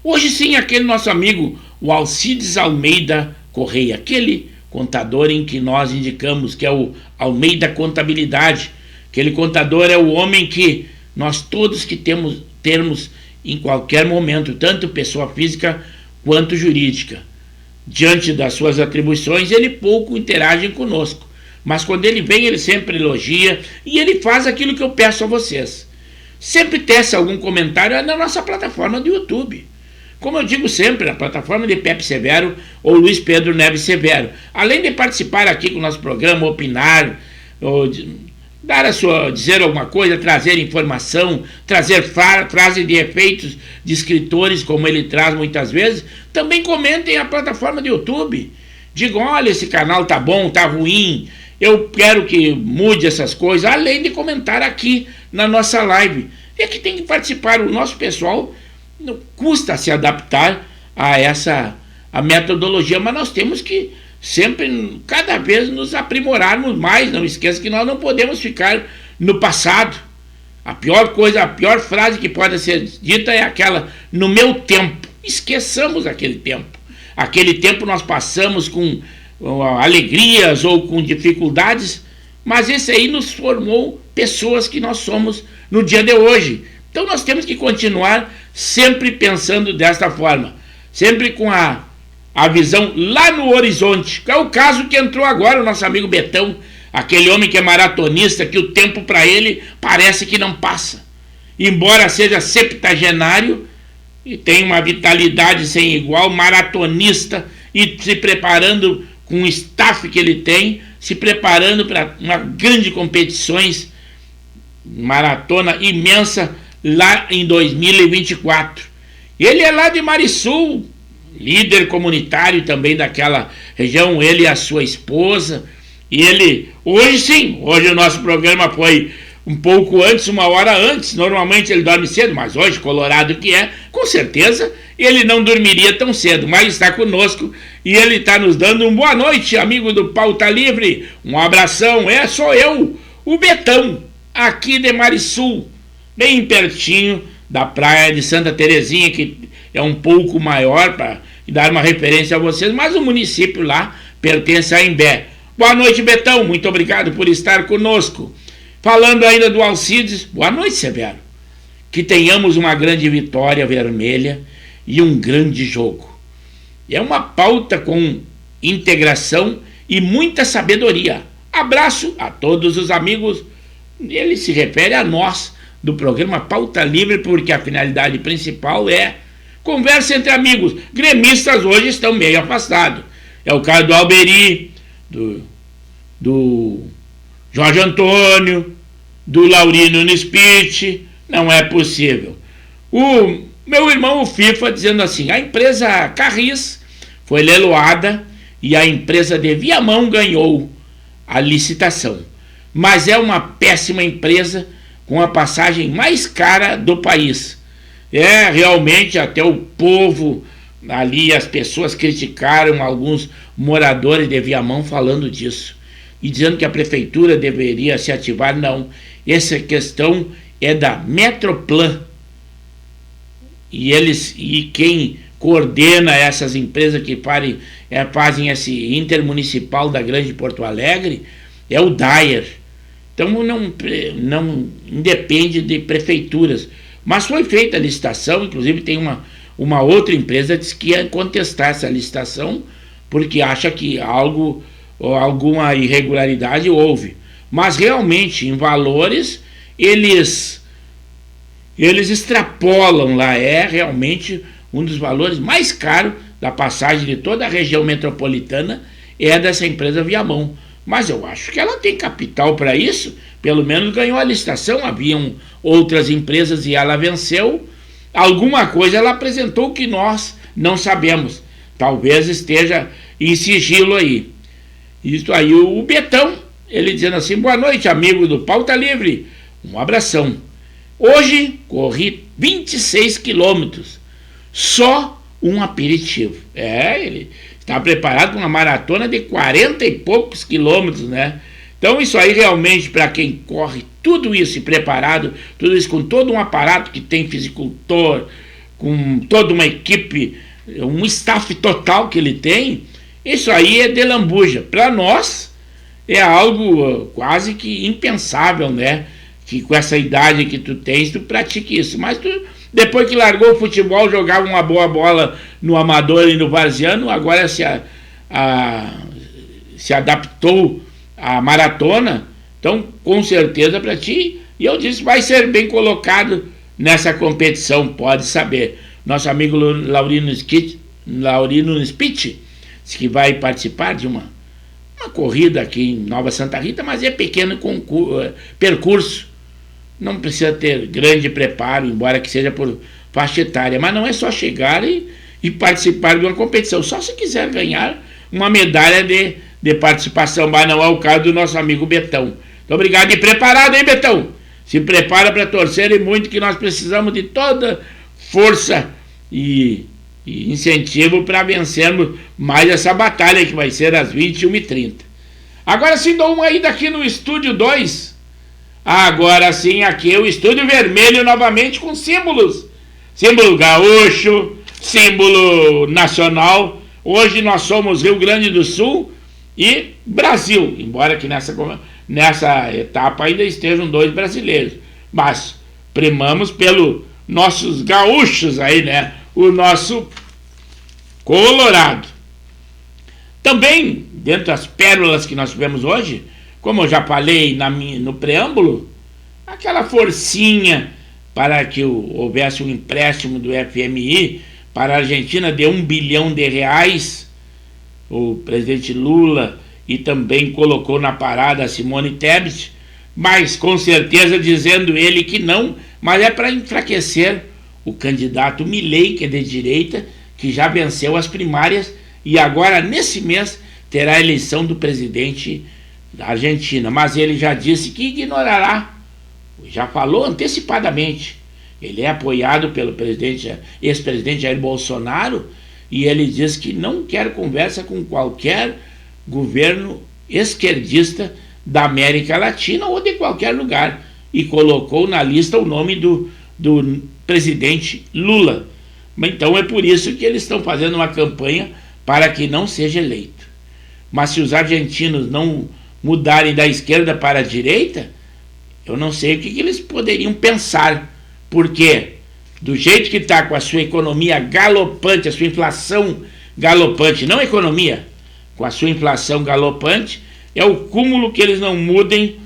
Hoje sim, aquele nosso amigo, o Alcides Almeida Correia, aquele contador em que nós indicamos que é o Almeida Contabilidade. Aquele contador é o homem que nós todos que termos em qualquer momento, tanto pessoa física quanto jurídica. Diante das suas atribuições, ele pouco interage conosco. Mas quando ele vem, ele sempre elogia e ele faz aquilo que eu peço a vocês. Sempre tece algum comentário na nossa plataforma do YouTube. Como eu digo sempre, na plataforma de Pepe Severo ou Luiz Pedro Neves Severo. Além de participar aqui com o nosso programa, opinar, ou dar dizer alguma coisa, trazer informação, trazer frase de efeitos de escritores, como ele traz muitas vezes, também comentem a plataforma do YouTube. Digam, olha, esse canal tá bom, tá ruim, eu quero que mude essas coisas, além de comentar aqui na nossa live. É que tem que participar, o nosso pessoal não custa se adaptar a metodologia, mas nós temos que sempre, cada vez, nos aprimorarmos mais. Não esqueça que nós não podemos ficar no passado. A pior coisa, a pior frase que pode ser dita é aquela, no meu tempo. Esqueçamos aquele tempo. Aquele tempo nós passamos com alegrias ou com dificuldades, mas esse aí nos formou pessoas que nós somos no dia de hoje. Então nós temos que continuar sempre pensando desta forma, sempre com a visão lá no horizonte, que é o caso que entrou agora o nosso amigo Betão, aquele homem que é maratonista, que o tempo para ele parece que não passa. Embora seja septagenário e tem uma vitalidade sem igual, maratonista, e se preparando com o staff que ele tem, se preparando para uma grande competições, maratona imensa, lá em 2024. Ele é lá de Marisul, líder comunitário também daquela região, ele e a sua esposa. E ele, hoje o nosso programa foi um pouco antes, uma hora antes. Normalmente ele dorme cedo, mas hoje, colorado que é, com certeza ele não dormiria tão cedo, mas está conosco e ele está nos dando um boa noite, amigo do Pauta Livre. Um abração, sou eu, o Betão, aqui de Marisul, bem pertinho da praia de Santa Terezinha, que é um pouco maior, para dar uma referência a vocês, mas o município lá pertence a Imbé. Boa noite, Betão, muito obrigado por estar conosco. Falando ainda do Alcides, boa noite, Severo. Que tenhamos uma grande vitória vermelha e um grande jogo. É uma pauta com integração e muita sabedoria. Abraço a todos os amigos. Ele se refere a nós do programa Pauta Livre, porque a finalidade principal é conversa entre amigos. Gremistas hoje estão meio afastados. É o caso do Alberi, do Jorge Antônio, do Laurino Nispit. Não é possível. O meu irmão, o FIFA, dizendo assim, a empresa Carris foi leiloada e a empresa de Viamão ganhou a licitação. Mas é uma péssima empresa, com a passagem mais cara do país. Realmente até o povo ali, as pessoas criticaram alguns moradores de Viamão falando disso. E dizendo que a prefeitura deveria se ativar. Não, essa questão é da Metroplan. E quem coordena essas empresas que fazem esse intermunicipal da Grande Porto Alegre é o Dyer. Então não independe de prefeituras. Mas foi feita a licitação, inclusive tem uma outra empresa que ia contestar essa licitação, porque acha que alguma irregularidade houve. Mas realmente, em valores, eles extrapolam lá. É realmente um dos valores mais caros da passagem de toda a região metropolitana, é dessa empresa Viamão. Mas eu acho que ela tem capital para isso, pelo menos ganhou a licitação, haviam outras empresas e ela venceu. Alguma coisa ela apresentou que nós não sabemos, talvez esteja em sigilo aí. Isso aí, o Betão, ele dizendo assim, boa noite, amigo do Pauta Livre, um abração. Hoje corri 26 quilômetros, só um aperitivo. Ele está preparado para uma maratona de 40 e poucos quilômetros, né? Então isso aí realmente, para quem corre tudo isso e preparado, tudo isso com todo um aparato que tem fisicultor, com toda uma equipe, um staff total que ele tem, isso aí é de lambuja. Para nós é algo quase que impensável, né? Que com essa idade que tu tens, tu pratique isso. Mas tu, depois que largou o futebol, jogava uma boa bola no amador e no varziano, agora se adaptou à maratona. Então, com certeza para ti, e eu disse, vai ser bem colocado nessa competição, pode saber. Nosso amigo Laurino Spitz disse que vai participar de uma corrida aqui em Nova Santa Rita, mas é pequeno percurso. Não precisa ter grande preparo, embora que seja por faixa etária. Mas não é só chegar e participar de uma competição. Só se quiser ganhar uma medalha de participação. Mas não é o caso do nosso amigo Betão. Então, obrigado. E preparado, hein, Betão? Se prepara para torcer e muito, que nós precisamos de toda força e incentivo para vencermos mais essa batalha, que vai ser às 21h30. Agora sim, dou uma ida aqui no Estúdio 2. Agora sim, aqui é o Estúdio Vermelho novamente com símbolos. Símbolo gaúcho, símbolo nacional. Hoje nós somos Rio Grande do Sul e Brasil, embora que nessa etapa ainda estejam 2 brasileiros. Mas primamos pelos nossos gaúchos aí, né? O nosso Colorado. Também, dentro das pérolas que nós tivemos hoje, como eu já falei no preâmbulo, aquela forcinha para que houvesse um empréstimo do FMI para a Argentina de R$1 bilhão. O presidente Lula e também colocou na parada a Simone Tebet, mas com certeza dizendo ele que não, mas é para enfraquecer o candidato Milei, que é de direita, que já venceu as primárias e agora nesse mês terá a eleição do presidente da Argentina, mas ele já disse que ignorará, já falou antecipadamente. Ele é apoiado pelo ex-presidente Jair Bolsonaro, e ele diz que não quer conversa com qualquer governo esquerdista da América Latina ou de qualquer lugar, e colocou na lista o nome do presidente Lula. Então é por isso que eles estão fazendo uma campanha para que não seja eleito. Mas se os argentinos não mudarem da esquerda para a direita, eu não sei o que eles poderiam pensar, porque do jeito que está, com a sua economia galopante, a sua inflação galopante, não economia, com a sua inflação galopante, é o cúmulo que eles não mudem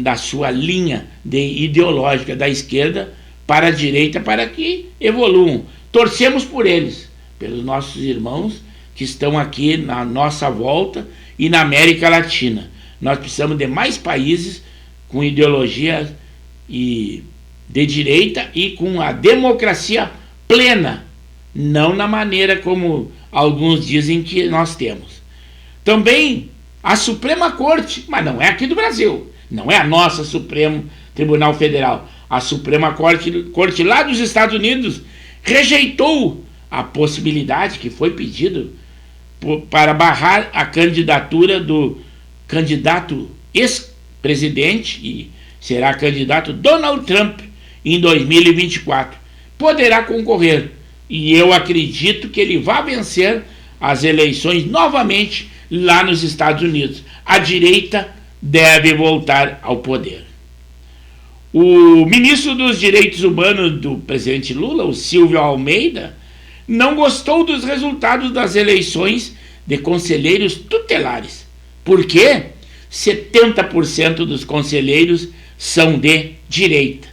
da sua linha ideológica da esquerda para a direita, para que evoluam. Torcemos por eles, pelos nossos irmãos que estão aqui na nossa volta e na América Latina. Nós precisamos de mais países com ideologia de direita e com a democracia plena, não na maneira como alguns dizem que nós temos. Também a Suprema Corte, mas não é aqui do Brasil, não é a nossa Supremo Tribunal Federal, a Suprema Corte lá dos Estados Unidos rejeitou a possibilidade que foi pedido para barrar a candidatura do candidato ex-presidente e será candidato Donald Trump em 2024. Poderá concorrer e eu acredito que ele vai vencer as eleições novamente lá nos Estados Unidos. A direita deve voltar ao poder. O ministro dos Direitos Humanos do presidente Lula, o Silvio Almeida, não gostou dos resultados das eleições de conselheiros tutelares. Por quê? 70% dos conselheiros são de direita.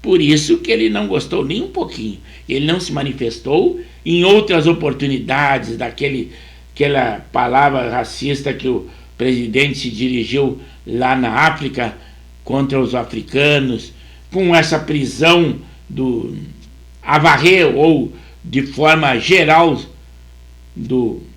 Por isso que ele não gostou nem um pouquinho. Ele não se manifestou em outras oportunidades aquela palavra racista que o presidente se dirigiu lá na África contra os africanos, com essa prisão do avarré ou de forma geral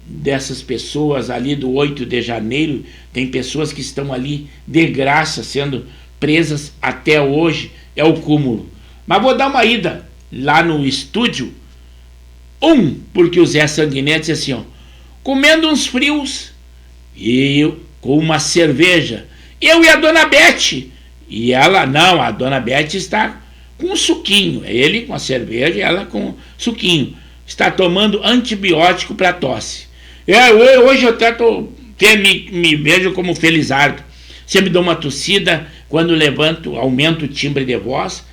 dessas pessoas ali do 8 de janeiro. Tem pessoas que estão ali de graça sendo presas até hoje, é o cúmulo. Mas vou dar uma ida lá no estúdio porque o Zé Sanguinetti disse assim, comendo uns frios e com uma cerveja, eu e a dona Bete, e ela não, a dona Bete está com suquinho. Ele com a cerveja e ela com suquinho. Está tomando antibiótico para tosse. Hoje eu até me vejo como felizardo. Sempre dou uma tossida, quando levanto, aumento o timbre de voz.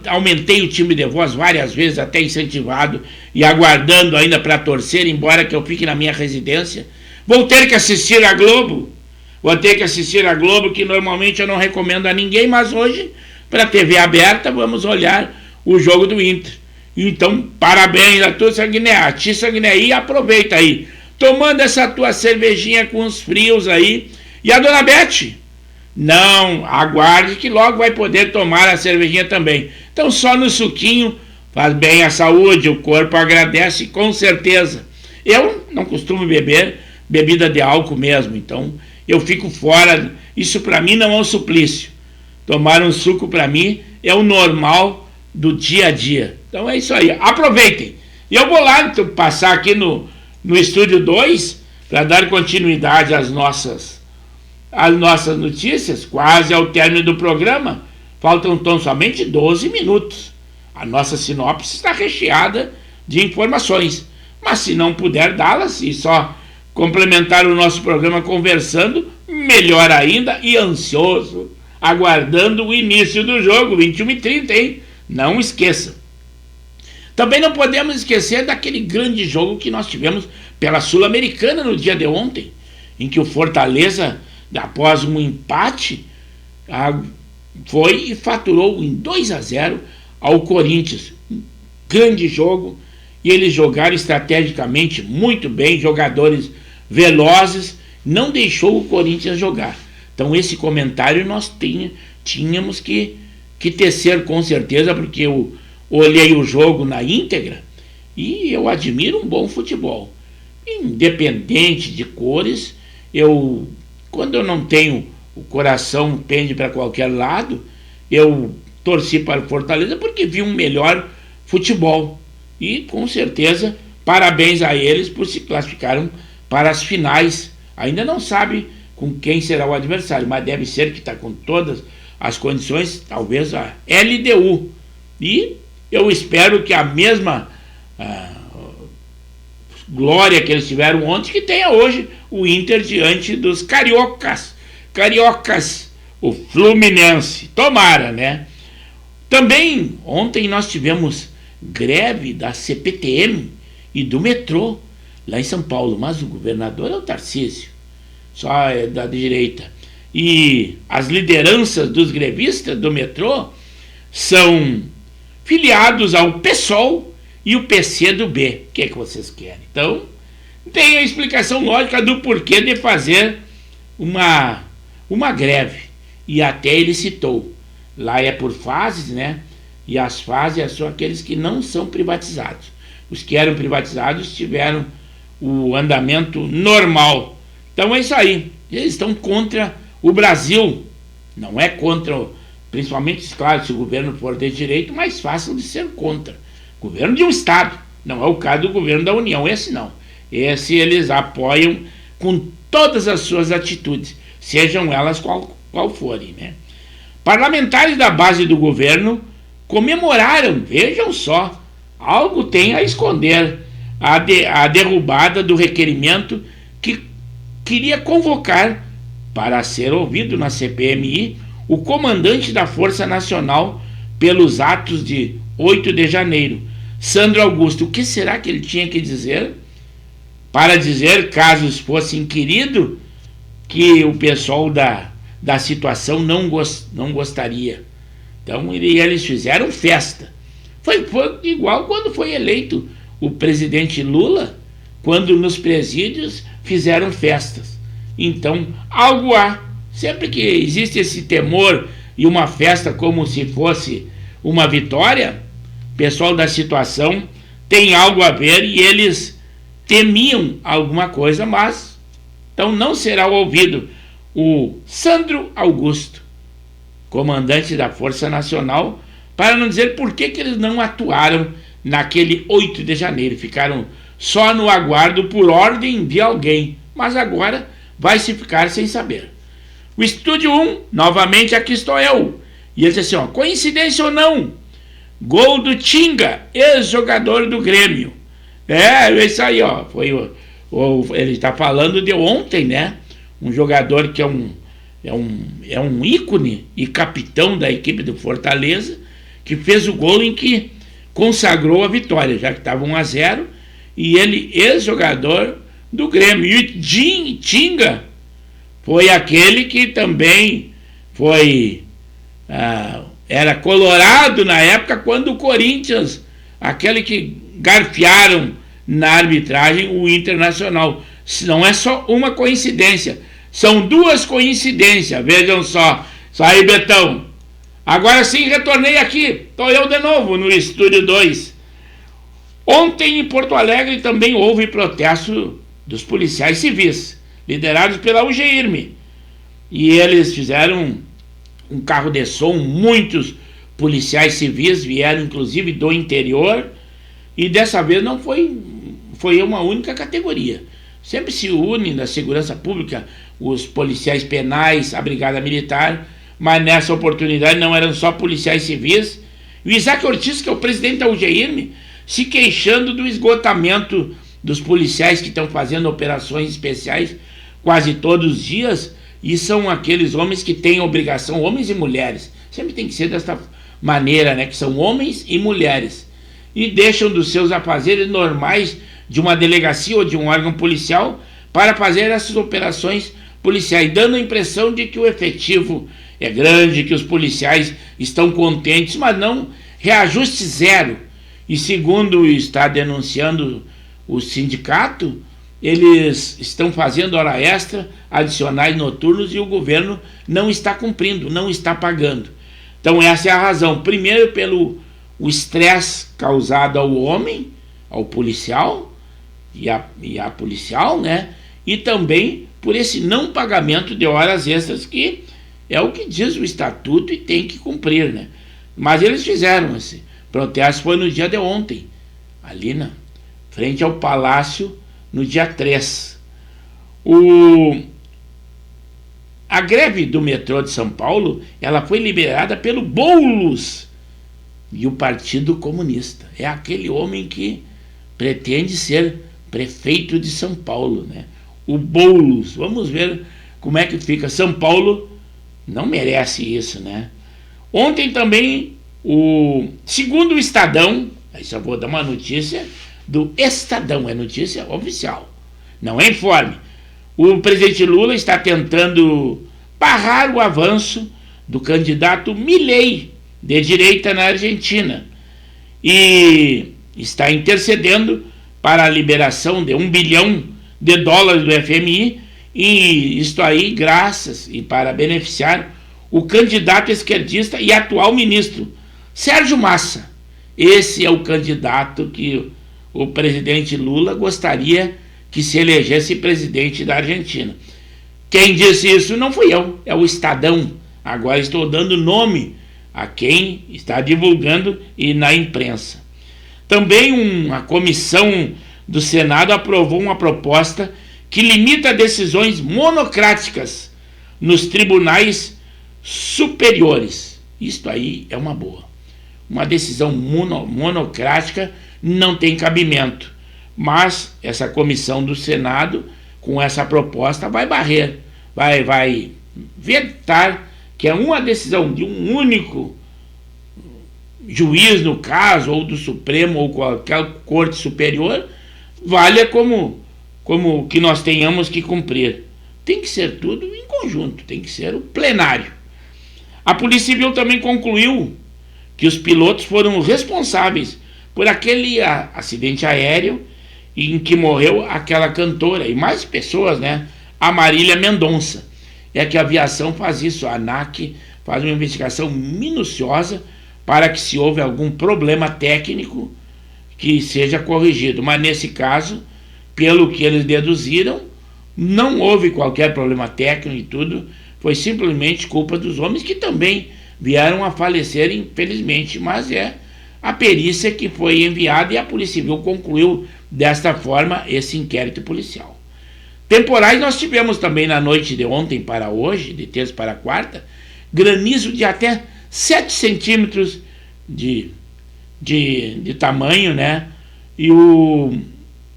Aumentei o timbre de voz várias vezes, até incentivado e aguardando ainda para torcer, embora que eu fique na minha residência. Vou ter que assistir a Globo. Que normalmente eu não recomendo a ninguém, mas hoje, para a TV aberta, vamos olhar o jogo do Inter. Então, parabéns a tu, Sanguiné. A ti, Sanguiné, e aproveita aí, tomando essa tua cervejinha com os frios aí. E a dona Beth? Não, aguarde que logo vai poder tomar a cervejinha também. Então só no suquinho faz bem à saúde, o corpo agradece com certeza. Eu não costumo beber bebida de álcool mesmo, então eu fico fora. Isso para mim não é um suplício. Tomar um suco para mim é o normal do dia a dia. Então é isso aí, aproveitem. E eu vou lá então, passar aqui no Estúdio 2 para dar continuidade às nossas notícias, quase ao término do programa. Faltam tão somente 12 minutos. A nossa sinopse está recheada de informações, mas se não puder dá-las e só complementar o nosso programa conversando, melhor ainda, e ansioso, aguardando o início do jogo, 21h30, hein? Não esqueçam. Também não podemos esquecer daquele grande jogo que nós tivemos pela Sul-Americana no dia de ontem, em que o Fortaleza, após um empate, foi e faturou em 2-0 ao Corinthians. Um grande jogo, e eles jogaram estrategicamente muito bem, jogadores velozes, não deixou o Corinthians jogar. Então esse comentário nós tínhamos que tecer com certeza, porque eu olhei o jogo na íntegra e eu admiro um bom futebol. Independente de cores, quando eu não tenho o coração pende para qualquer lado, eu torci para o Fortaleza porque vi um melhor futebol. E com certeza, parabéns a eles por se classificarem para as finais. Ainda não sabe com quem será o adversário, mas deve ser que está com todas as condições, talvez a LDU. E eu espero que a mesma glória que eles tiveram ontem, que tenha hoje o Inter diante dos cariocas, o Fluminense. Tomara, né? Também ontem nós tivemos greve da CPTM e do metrô lá em São Paulo, mas o governador é o Tarcísio, só é da direita. E as lideranças dos grevistas do metrô são filiados ao PSOL e o PCdoB. O que é que vocês querem? Então, tem a explicação lógica do porquê de fazer uma greve. E até ele citou, lá é por fases, né? E as fases são aqueles que não são privatizados. Os que eram privatizados tiveram o andamento normal. Então é isso aí. Eles estão contra o Brasil. Não é contra, principalmente, claro, se o governo for de direito, mais fácil de ser contra. Governo de um Estado. Não é o caso do governo da União. Esse não. Esse eles apoiam com todas as suas atitudes, sejam elas qual forem, né? Parlamentares da base do governo comemoraram, vejam só, algo tem a esconder, a derrubada do requerimento que queria convocar para ser ouvido na CPMI o comandante da Força Nacional pelos atos de 8 de janeiro, Sandro Augusto. O que será que ele tinha que dizer para dizer, caso fosse inquirido, que o pessoal da situação não gostaria? Então eles fizeram festa. Foi igual quando foi eleito o presidente Lula, quando nos presídios fizeram festas. Então, algo há. Sempre que existe esse temor e uma festa como se fosse uma vitória, o pessoal da situação tem algo a ver e eles temiam alguma coisa, mas então não será ouvido o Sandro Augusto, comandante da Força Nacional, para não dizer por que eles não atuaram naquele 8 de janeiro. Ficaram só no aguardo por ordem de alguém, mas agora vai se ficar sem saber. O Estúdio 1, novamente aqui estou eu. E ele disse assim, coincidência ou não, Gol do Tinga, ex-jogador do Grêmio. Isso aí, ó. Ele está falando de ontem, né? Um jogador que é um ícone e capitão da equipe do Fortaleza, que fez o gol em que consagrou a vitória, já que estava 1-0, e ele, ex-jogador do Grêmio. E o Tinga foi aquele que também foi... era colorado na época quando o Corinthians, aquele que garfiaram na arbitragem o Internacional. Não é só uma coincidência, são duas coincidências, vejam só. Isso aí, Betão. Agora sim, retornei aqui, estou eu de novo no Estúdio 2. Ontem em Porto Alegre também houve protesto dos policiais civis, liderados pela UGIRME. E eles fizeram um carro de som, muitos policiais civis vieram inclusive do interior, e dessa vez não foi uma única categoria. Sempre se une na segurança pública os policiais penais, a brigada militar, mas nessa oportunidade não eram só policiais civis. O Isaac Ortiz, que é o presidente da UGIRME, se queixando do esgotamento dos policiais que estão fazendo operações especiais quase todos os dias, e são aqueles homens que têm obrigação, homens e mulheres, sempre tem que ser dessa maneira, né, que são homens e mulheres, e deixam dos seus afazeres normais de uma delegacia ou de um órgão policial para fazer essas operações policiais, dando a impressão de que o efetivo é grande, que os policiais estão contentes, mas não, reajuste zero. E segundo está denunciando o sindicato, eles estão fazendo hora extra, adicionais noturnos, e o governo não está cumprindo, não está pagando. Então essa é a razão. Primeiro pelo o estresse causado ao homem, ao policial e a policial, né? E também por esse não pagamento de horas extras, que é o que diz o estatuto e tem que cumprir, né? Mas eles fizeram esse protesto, foi no dia de ontem, ali na frente ao Palácio, no dia 3. A greve do metrô de São Paulo, ela foi liberada pelo Boulos e o Partido Comunista. É aquele homem que pretende ser prefeito de São Paulo, né? O Boulos. Vamos ver como é que fica. São Paulo não merece isso, né? Ontem também, segundo o Estadão, aí só vou dar uma notícia do Estadão, é notícia oficial, não é informe. O presidente Lula está tentando barrar o avanço do candidato Milei, de direita, na Argentina, e está intercedendo para a liberação de $1 bilhão do FMI, e isto aí graças e para beneficiar o candidato esquerdista e atual ministro Sérgio Massa. Esse é o candidato que o presidente Lula gostaria que se elegesse presidente da Argentina. Quem disse isso não fui eu, é o Estadão. Agora estou dando nome a quem está divulgando e na imprensa. Também uma comissão do Senado aprovou uma proposta que limita decisões monocráticas nos tribunais superiores. Isto aí é uma boa. Uma decisão monocrática não tem cabimento, mas essa comissão do Senado, com essa proposta, vai barrer, vai vetar que é uma decisão de um único juiz, no caso, ou do Supremo, ou qualquer corte superior, valha como que nós tenhamos que cumprir. Tem que ser tudo em conjunto, tem que ser o plenário. A Polícia Civil também concluiu que os pilotos foram responsáveis por aquele acidente aéreo em que morreu aquela cantora e mais pessoas, né? A Marília Mendonça. É que a aviação faz isso, a ANAC faz uma investigação minuciosa para que, se houve algum problema técnico, que seja corrigido. Mas nesse caso, pelo que eles deduziram, não houve qualquer problema técnico e tudo, foi simplesmente culpa dos homens, que também vieram a falecer, infelizmente, mas é a perícia que foi enviada e a Polícia Civil concluiu desta forma esse inquérito policial. Temporais nós tivemos também na noite de ontem para hoje, de terça para quarta, granizo de até 7 centímetros de de tamanho, né?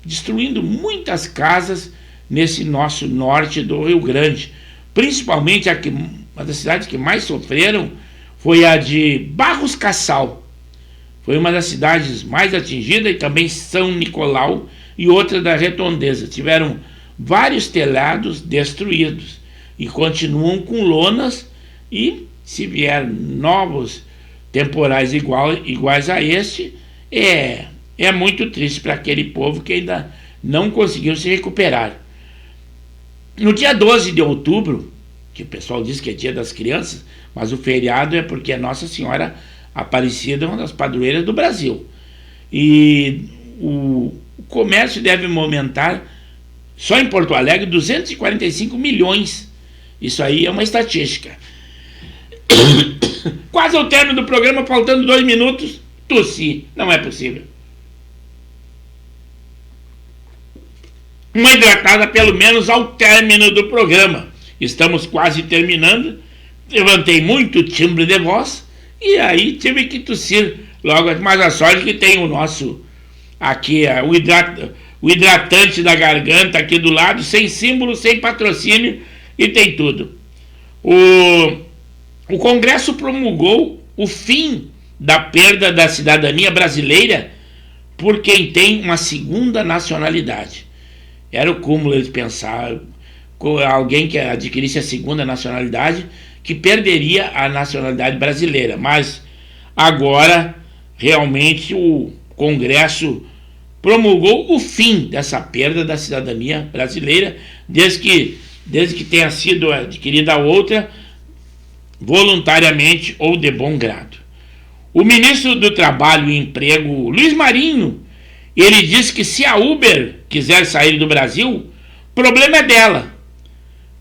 Destruindo muitas casas nesse nosso norte do Rio Grande. Principalmente uma das cidades que mais sofreram foi a de Barros Cassal. Foi uma das cidades mais atingidas, e também São Nicolau e outra da Redondeza. Tiveram vários telhados destruídos e continuam com lonas, e se vier novos temporais iguais a este, é muito triste para aquele povo que ainda não conseguiu se recuperar. No dia 12 de outubro, que o pessoal diz que é dia das crianças, mas o feriado é porque a Nossa Senhora Aparecida é uma das padroeiras do Brasil. E o comércio deve movimentar, só em Porto Alegre, 245 milhões. Isso aí é uma estatística. Quase ao término do programa, faltando 2 minutos, tossi. Não é possível. Uma hidratada pelo menos ao término do programa. Estamos quase terminando. Levantei muito timbre de voz e aí tive que tossir logo. Mas a sorte que tem o nosso aqui, o hidratante da garganta aqui do lado, sem símbolo, sem patrocínio, e tem tudo. O Congresso promulgou o fim da perda da cidadania brasileira por quem tem uma segunda nacionalidade. Era o cúmulo eles pensar alguém que adquirisse a segunda nacionalidade que perderia a nacionalidade brasileira. Mas agora realmente o Congresso promulgou o fim dessa perda da cidadania brasileira, desde que tenha sido adquirida a outra voluntariamente ou de bom grado. O ministro do Trabalho e Emprego, Luiz Marinho, ele disse que se a Uber quiser sair do Brasil, o problema é dela.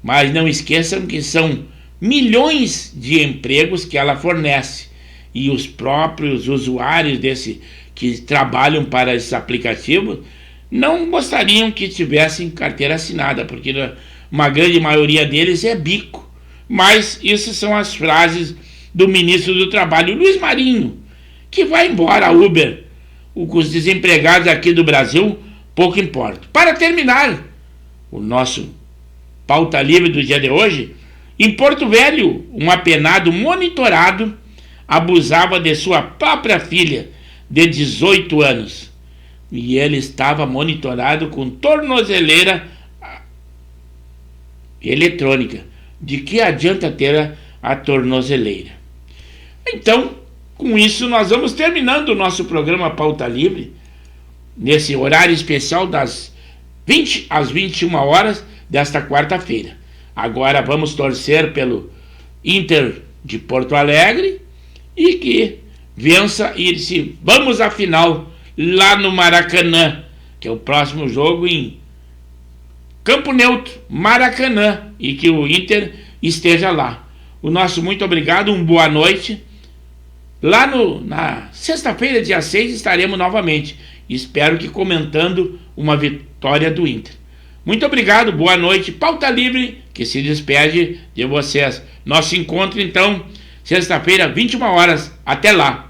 Mas não esqueçam que são milhões de empregos que ela fornece. E os próprios usuários que trabalham para esses aplicativos não gostariam que tivessem carteira assinada, porque uma grande maioria deles é bico. Mas isso são as frases do ministro do Trabalho, Luiz Marinho, que vai embora a Uber. Os desempregados aqui do Brasil, pouco importa. Para terminar o nosso pauta livre do dia de hoje, em Porto Velho, um apenado monitorado abusava de sua própria filha de 18 anos. E ele estava monitorado com tornozeleira eletrônica. De que adianta ter a tornozeleira? Então, com isso, nós vamos terminando o nosso programa Pauta Livre, nesse horário especial das 20 às 21 horas desta quarta-feira. Agora vamos torcer pelo Inter de Porto Alegre e que vença e se vamos à final lá no Maracanã, que é o próximo jogo em Campo Neutro, Maracanã, e que o Inter esteja lá. O nosso muito obrigado, boa noite. Lá na sexta-feira, dia 6, estaremos novamente. Espero que comentando uma vitória do Inter. Muito obrigado, boa noite. Pauta Livre, que se despede de vocês. Nosso encontro, então, sexta-feira, 21 horas. Até lá.